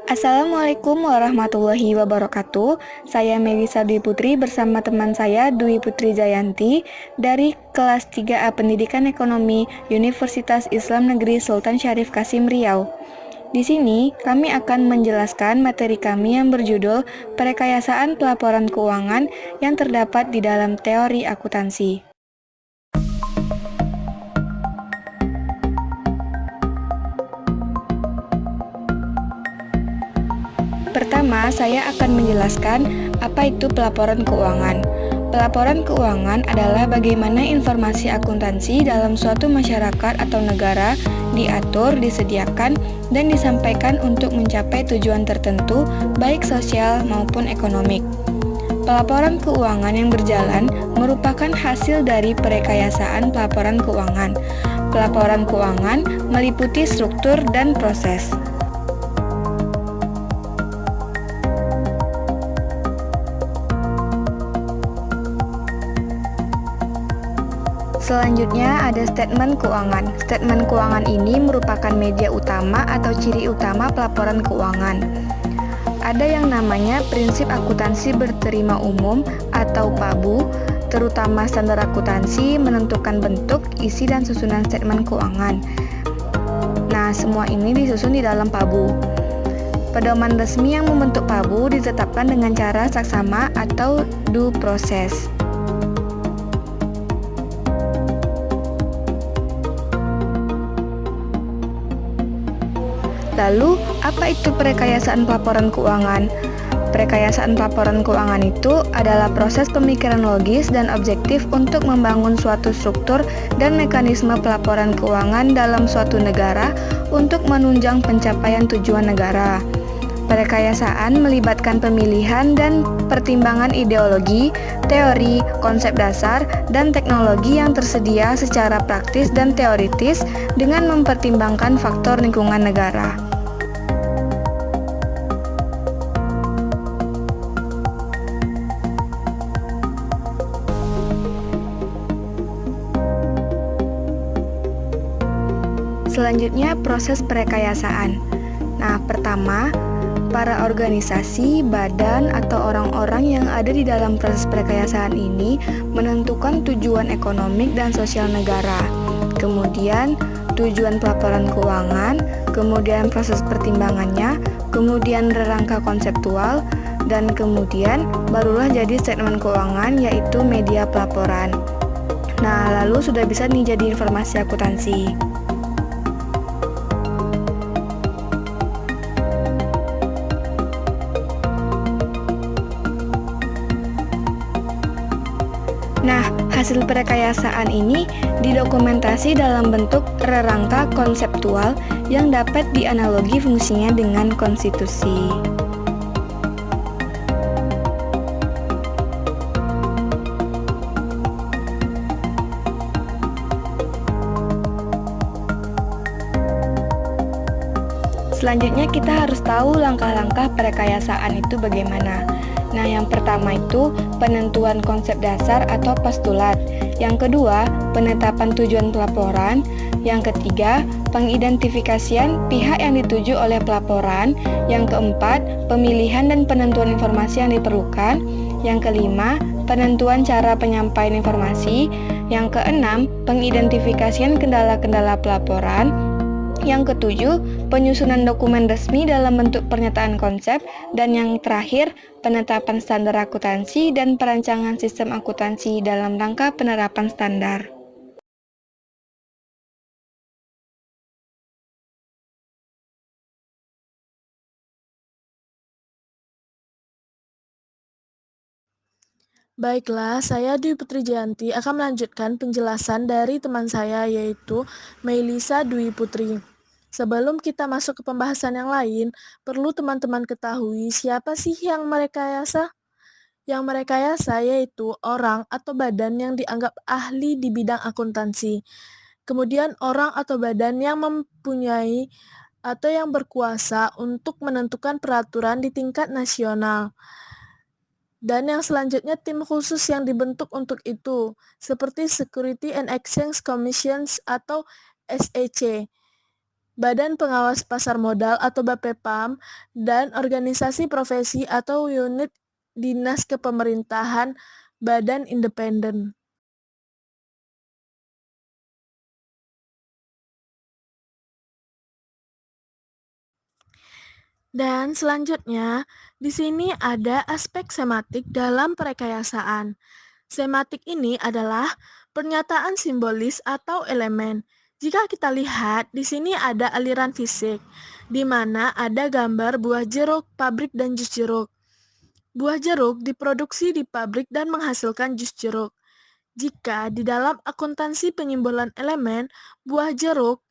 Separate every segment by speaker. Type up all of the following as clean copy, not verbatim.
Speaker 1: Assalamualaikum warahmatullahi wabarakatuh. Saya Melisa Dwi Putri bersama teman saya Dwi Putri Jayanti dari kelas 3A Pendidikan Ekonomi Universitas Islam Negeri Sultan Syarif Kasim Riau. Di sini kami akan menjelaskan materi kami yang berjudul Perekayasaan Pelaporan Keuangan yang terdapat di dalam teori akuntansi. Pertama, saya akan menjelaskan apa itu pelaporan keuangan. Pelaporan keuangan adalah bagaimana informasi akuntansi dalam suatu masyarakat atau negara diatur, disediakan, dan disampaikan untuk mencapai tujuan tertentu, baik sosial maupun ekonomik. Pelaporan keuangan yang berjalan merupakan hasil dari perekayasaan pelaporan keuangan. Pelaporan keuangan meliputi struktur dan proses. Selanjutnya ada statement keuangan. Statement keuangan ini merupakan media utama atau ciri utama pelaporan keuangan. Ada yang namanya prinsip akuntansi berterima umum atau PABU, terutama standar akuntansi menentukan bentuk, isi, dan susunan statement keuangan. Nah, semua ini disusun di dalam PABU. Pedoman resmi yang membentuk PABU ditetapkan dengan cara saksama atau due process. Lalu, apa itu perekayasaan pelaporan keuangan? Perekayasaan pelaporan keuangan itu adalah proses pemikiran logis dan objektif untuk membangun suatu struktur dan mekanisme pelaporan keuangan dalam suatu negara untuk menunjang pencapaian tujuan negara. Perekayasaan melibatkan pemilihan dan pertimbangan ideologi, teori, konsep dasar, dan teknologi yang tersedia secara praktis dan teoritis dengan mempertimbangkan faktor lingkungan negara. Selanjutnya, proses perekayasaan. Nah, pertama, para organisasi, badan, atau orang-orang yang ada di dalam proses perekayasaan ini menentukan tujuan ekonomik dan sosial negara. Kemudian, tujuan pelaporan keuangan, kemudian proses pertimbangannya, kemudian rangka konseptual, dan kemudian barulah jadi statement keuangan, yaitu media pelaporan. Nah, lalu sudah bisa nih jadi informasi akuntansi. Nah, hasil perekayasaan ini didokumentasi dalam bentuk rangka konseptual yang dapat dianalogi fungsinya dengan konstitusi. Selanjutnya kita harus tahu langkah-langkah perekayasaan itu bagaimana. Nah, yang pertama itu penentuan konsep dasar atau postulat. Yang kedua, penetapan tujuan pelaporan. Yang ketiga, pengidentifikasian pihak yang dituju oleh pelaporan. Yang keempat, pemilihan dan penentuan informasi yang diperlukan. Yang kelima, penentuan cara penyampaian informasi. Yang keenam, pengidentifikasian kendala-kendala pelaporan. Yang ketujuh, penyusunan dokumen resmi dalam bentuk pernyataan konsep. Dan yang terakhir, penetapan standar akuntansi dan perancangan sistem akuntansi dalam rangka penerapan standar.
Speaker 2: Baiklah, saya Dwi Putri Jayanti akan melanjutkan penjelasan dari teman saya yaitu Melisa Dwi Putri. Sebelum kita masuk ke pembahasan yang lain, perlu teman-teman ketahui siapa sih yang merekayasa? Yang merekayasa yaitu orang atau badan yang dianggap ahli di bidang akuntansi. Kemudian orang atau badan yang mempunyai atau yang berkuasa untuk menentukan peraturan di tingkat nasional. Dan yang selanjutnya tim khusus yang dibentuk untuk itu, seperti Security and Exchange Commission atau SEC. Badan Pengawas Pasar Modal atau BAPEPAM, dan organisasi profesi atau unit dinas kepemerintahan badan independen. Dan selanjutnya, di sini ada aspek sematik dalam perekayasaan. Sematik ini adalah pernyataan simbolis atau elemen. Jika kita lihat, di sini ada aliran fisik, di mana ada gambar buah jeruk, pabrik, dan jus jeruk. Buah jeruk diproduksi di pabrik dan menghasilkan jus jeruk. Jika di dalam akuntansi penyimbolan elemen, buah jeruk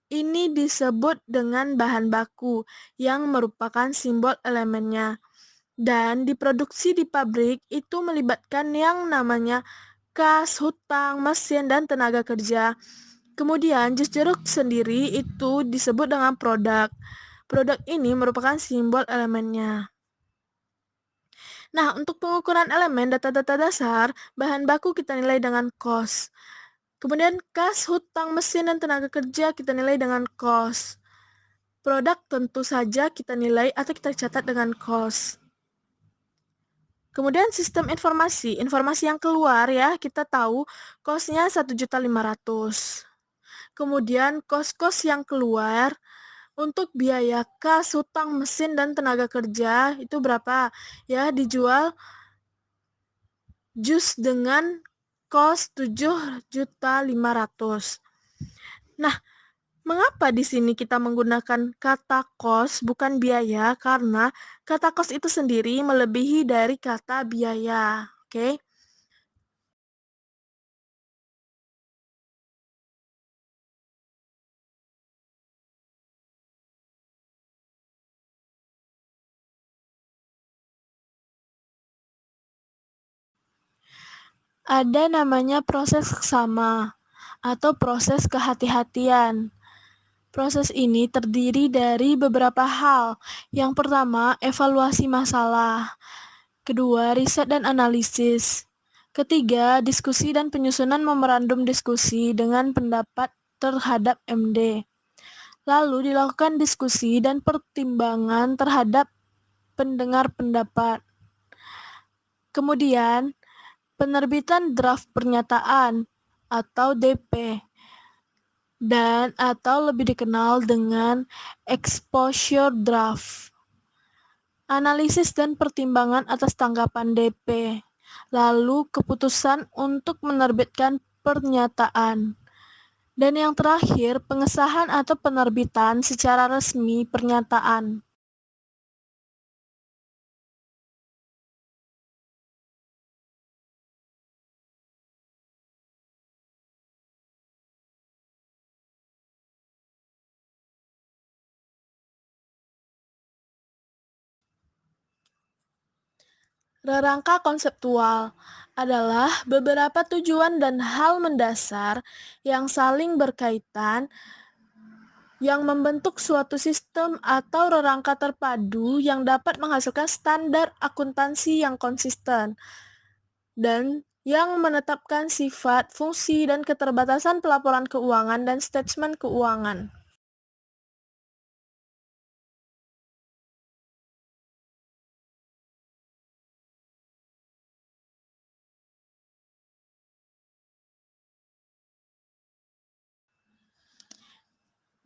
Speaker 2: ini disebut dengan bahan baku yang merupakan simbol elemennya. Dan diproduksi di pabrik itu melibatkan yang namanya kas, hutang, mesin, dan tenaga kerja. Kemudian jus jeruk sendiri itu disebut dengan produk. Produk ini merupakan simbol elemennya. Nah, untuk pengukuran elemen data-data dasar, bahan baku kita nilai dengan kos. Kemudian kas, hutang, mesin, dan tenaga kerja kita nilai dengan kos. Produk tentu saja kita nilai atau kita catat dengan kos. Kemudian sistem informasi yang keluar ya, kita tahu kosnya 1.500.000. Kemudian kos-kos yang keluar untuk biaya kas, hutang, mesin, dan tenaga kerja itu berapa? Ya, dijual jus dengan kos 7.500.000. Nah, mengapa di sini kita menggunakan kata kos bukan biaya? Karena kata kos itu sendiri melebihi dari kata biaya. Oke? Ada namanya proses seksama atau proses kehati-hatian. Proses ini terdiri dari beberapa hal. Yang pertama, evaluasi masalah. Kedua, riset dan analisis. Ketiga, diskusi dan penyusunan memorandum diskusi dengan pendapat terhadap MD. Lalu dilakukan diskusi dan pertimbangan terhadap pendengar pendapat. Kemudian, penerbitan draft pernyataan atau DP dan atau lebih dikenal dengan exposure draft. Analisis dan pertimbangan atas tanggapan DP. Lalu keputusan untuk menerbitkan pernyataan. Dan yang terakhir, pengesahan atau penerbitan secara resmi pernyataan. Rangka konseptual adalah beberapa tujuan dan hal mendasar yang saling berkaitan yang membentuk suatu sistem atau rangka terpadu yang dapat menghasilkan standar akuntansi yang konsisten dan yang menetapkan sifat, fungsi, dan keterbatasan pelaporan keuangan dan statement keuangan.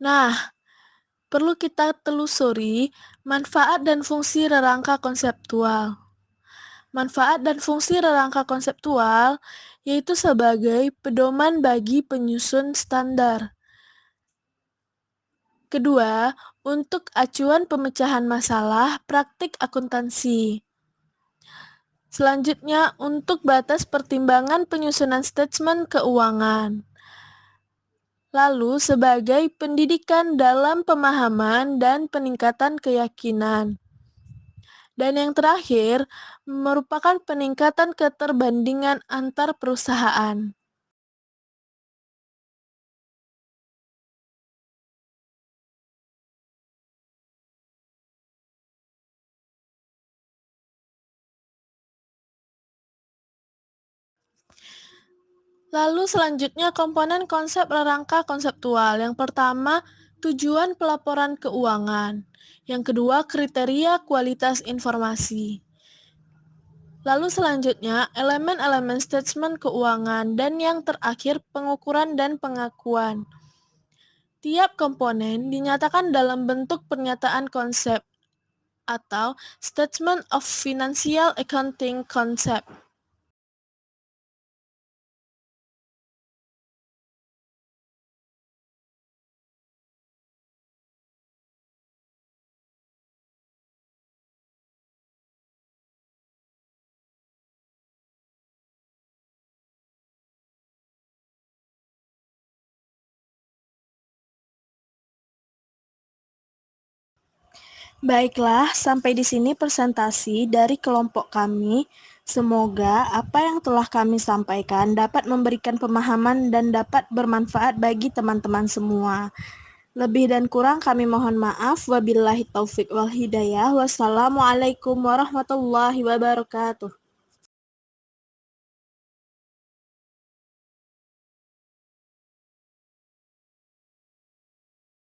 Speaker 2: Nah, perlu kita telusuri manfaat dan fungsi rangka konseptual. Manfaat dan fungsi rangka konseptual yaitu sebagai pedoman bagi penyusun standar. Kedua, untuk acuan pemecahan masalah praktik akuntansi. Selanjutnya, untuk batas pertimbangan penyusunan statement keuangan. Lalu, sebagai pendidikan dalam pemahaman dan peningkatan keyakinan. Dan yang terakhir, merupakan peningkatan keterbandingan antar perusahaan. Lalu selanjutnya komponen konsep rangka konseptual. Yang pertama, Tujuan pelaporan keuangan. Yang kedua, kriteria kualitas informasi. Lalu selanjutnya, elemen-elemen statement keuangan, dan yang terakhir, pengukuran dan pengakuan. Tiap komponen dinyatakan dalam bentuk pernyataan konsep atau Statement of Financial Accounting Concept. Baiklah, sampai di sini presentasi dari kelompok kami. Semoga apa yang telah kami sampaikan dapat memberikan pemahaman dan dapat bermanfaat bagi teman-teman semua. Lebih dan kurang kami mohon maaf. Wabillahi taufik wal hidayah. Wassalamualaikum warahmatullahi wabarakatuh.